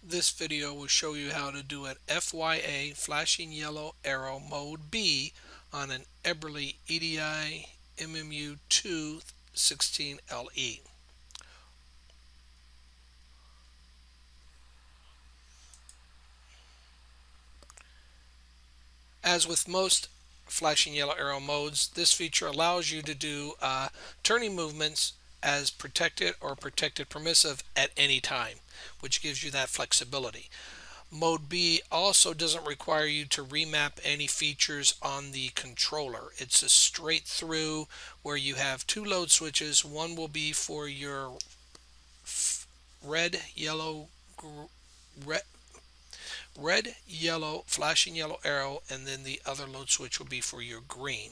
This video will show you how to do an FYA flashing yellow arrow mode B on an Eberly EDI MMU2-16LE. As with most flashing yellow arrow modes, this feature allows you to do turning movements as protected or protected permissive at any time, which gives you that flexibility. Mode B also doesn't require you to remap any features on the controller. It's a straight through where you have two load switches. One will be for your red, yellow, flashing yellow arrow, and then the other load switch will be for your green.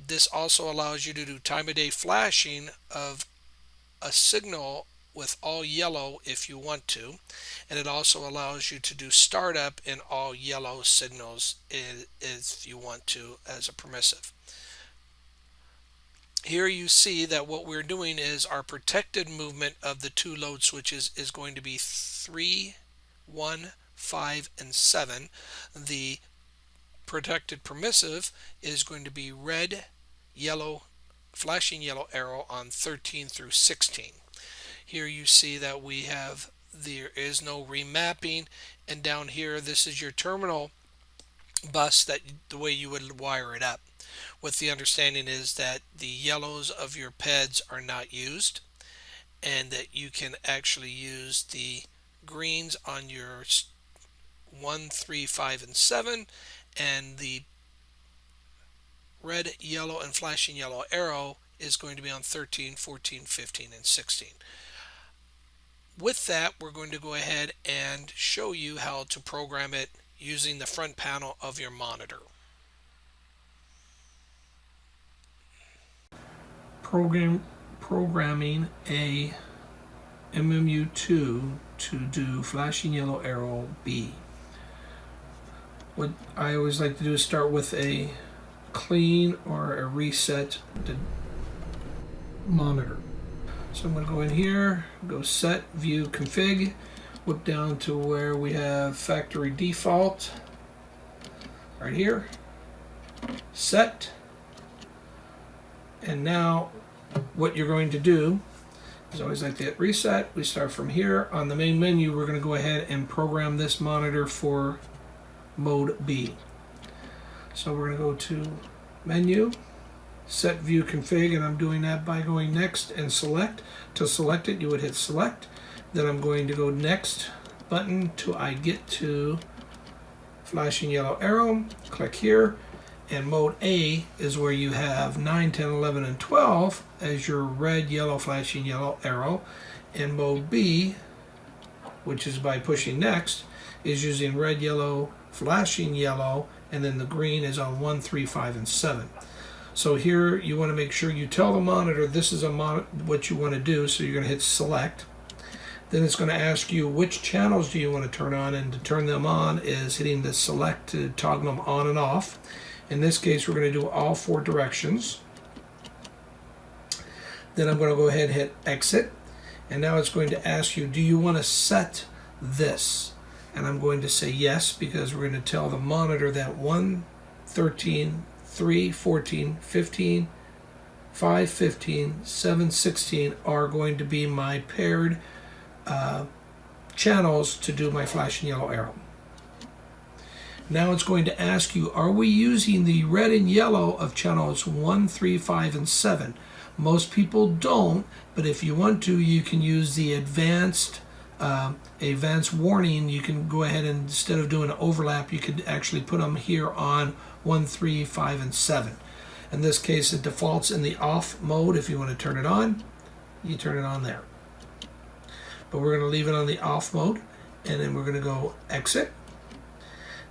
This also allows you to do time of day flashing of a signal with all yellow if you want to, and it also allows you to do startup in all yellow signals if you want to as a permissive. Here you see that what we're doing is our protected movement of the two load switches is going to be 3, 1, 5, and 7. The protected permissive is going to be red, yellow, flashing yellow arrow on 13 through 16. Here you see that there is no remapping, and down here this is your terminal bus, that the way you would wire it up, with the understanding is that the yellows of your PEDs are not used, and that you can actually use the greens on your 1, 3, 5, and 7, and the red, yellow, and flashing yellow arrow is going to be on 13, 14, 15, and 16. With that, we're going to go ahead and show you how to program it using the front panel of your monitor. Programming a MMU2 to do flashing yellow arrow B. What I always like to do is start with a clean or a reset monitor. So I'm going to go in here, go set, view, config, whip down to where we have factory default, right here, set, and now what you're going to do is always like to hit reset. We start from here. On the main menu, we're going to go ahead and program this monitor for mode B. So we're going to go to menu, set, view, config, and I'm doing that by going next and select. To select it, you would hit select. Then I'm going to go next button till I get to flashing yellow arrow. Click here, and mode A is where you have 9, 10, 11, and 12 as your red, yellow, flashing yellow arrow. And mode B, which is by pushing next, is using red, yellow, flashing yellow, and then the green is on 1, 3, 5, and 7. So here you want to make sure you tell the monitor this is what you want to do, so you're going to hit select. Then it's going to ask you which channels do you want to turn on, and to turn them on is hitting the select to toggle them on and off. In this case, we're going to do all 4 directions. Then I'm going to go ahead and hit exit, and now it's going to ask you, do you want to set this? And I'm going to say yes, because we're going to tell the monitor that 1, 13, 3, 14, 15, 5, 15, 7, 16 are going to be my paired channels to do my flashing yellow arrow. Now it's going to ask you, are we using the red and yellow of channels 1, 3, 5, and 7? Most people don't, but if you want to, you can use the advanced warning. You can go ahead and, instead of doing an overlap, you could actually put them here on 1, 3, 5, and 7. In this case, it defaults in the off mode. If you want to turn it on, you turn it on there. But we're going to leave it on the off mode, and then we're going to go exit.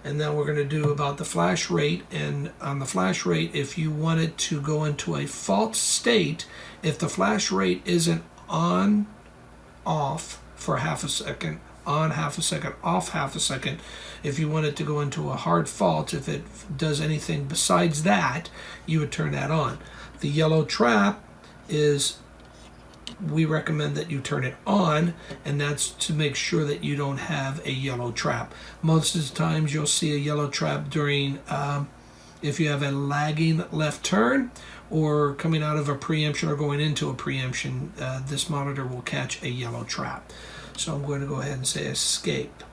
And then we're going to do about the flash rate. And on the flash rate, if you want it to go into a false state, if the flash rate isn't on, off for half a second, on half a second, off half a second, if you want it to go into a hard fault, if it does anything besides that, you would turn that on. The yellow trap is we recommend that you turn it on, and that's to make sure that you don't have a yellow trap. Most of the times you'll see a yellow trap during if you have a lagging left turn or coming out of a preemption or going into a preemption, this monitor will catch a yellow trap. So I'm going to go ahead and say escape.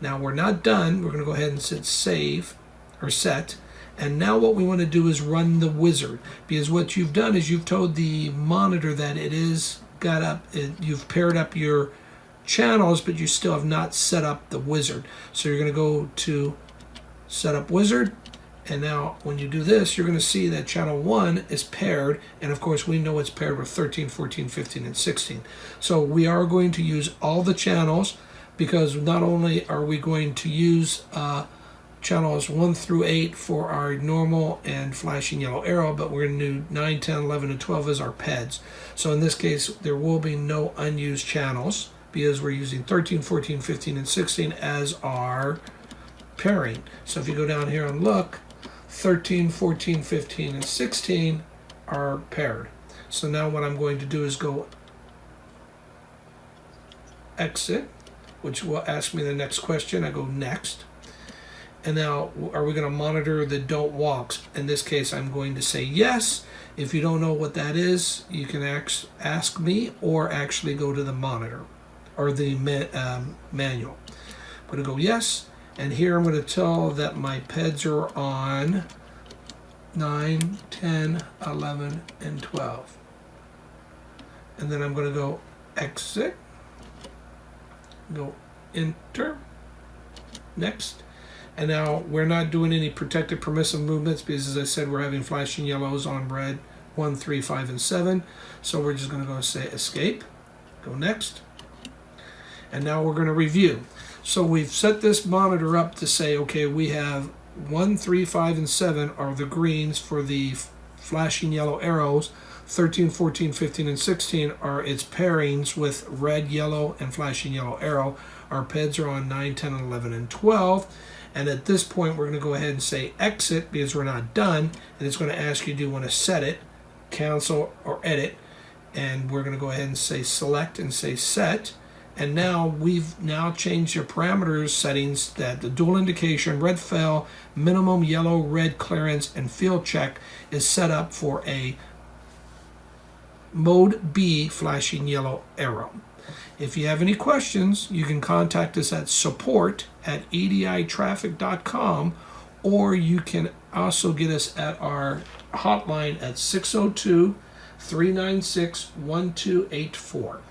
Now we're not done. We're going to go ahead and hit save or set. And now what we want to do is run the wizard, because what you've done is you've told the monitor that it is you've paired up your channels, but you still have not set up the wizard. So you're going to go to set up wizard. And now when you do this, you're going to see that channel 1 is paired. And of course, we know it's paired with 13, 14, 15, and 16. So we are going to use all the channels, because not only are we going to use channels 1 through 8 for our normal and flashing yellow arrow, but we're going to do 9, 10, 11, and 12 as our PEDs. So in this case, there will be no unused channels, because we're using 13, 14, 15, and 16 as our pairing. So if you go down here and look, 13, 14, 15, and 16 are paired. So now what I'm going to do is go exit, which will ask me the next question. I go next. And now, are we going to monitor the don't walks? In this case, I'm going to say yes. If you don't know what that is, you can ask me, or actually go to the monitor or the manual. I'm going to go yes. And here I'm going to tell that my PEDs are on 9, 10, 11, and 12. And then I'm going to go exit, go enter, next. And now we're not doing any protected permissive movements, because as I said, we're having flashing yellows on red 1, 3, 5, and 7. So we're just going to go say escape, go next. And now we're going to review. So we've set this monitor up to say, okay, we have 1, 3, 5, and 7 are the greens for the flashing yellow arrows. 13, 14, 15, and 16 are its pairings with red, yellow, and flashing yellow arrow. Our PEDs are on 9, 10, 11, and 12. And at this point, we're going to go ahead and say exit, because we're not done. And it's going to ask you, do you want to set it, cancel, or edit? And we're going to go ahead and say select and say set. And now we've changed your parameters settings, that the dual indication, red fail, minimum yellow, red clearance, and field check is set up for a mode B flashing yellow arrow. If you have any questions, you can contact us at support@editraffic.com, or you can also get us at our hotline at 602-396-1284.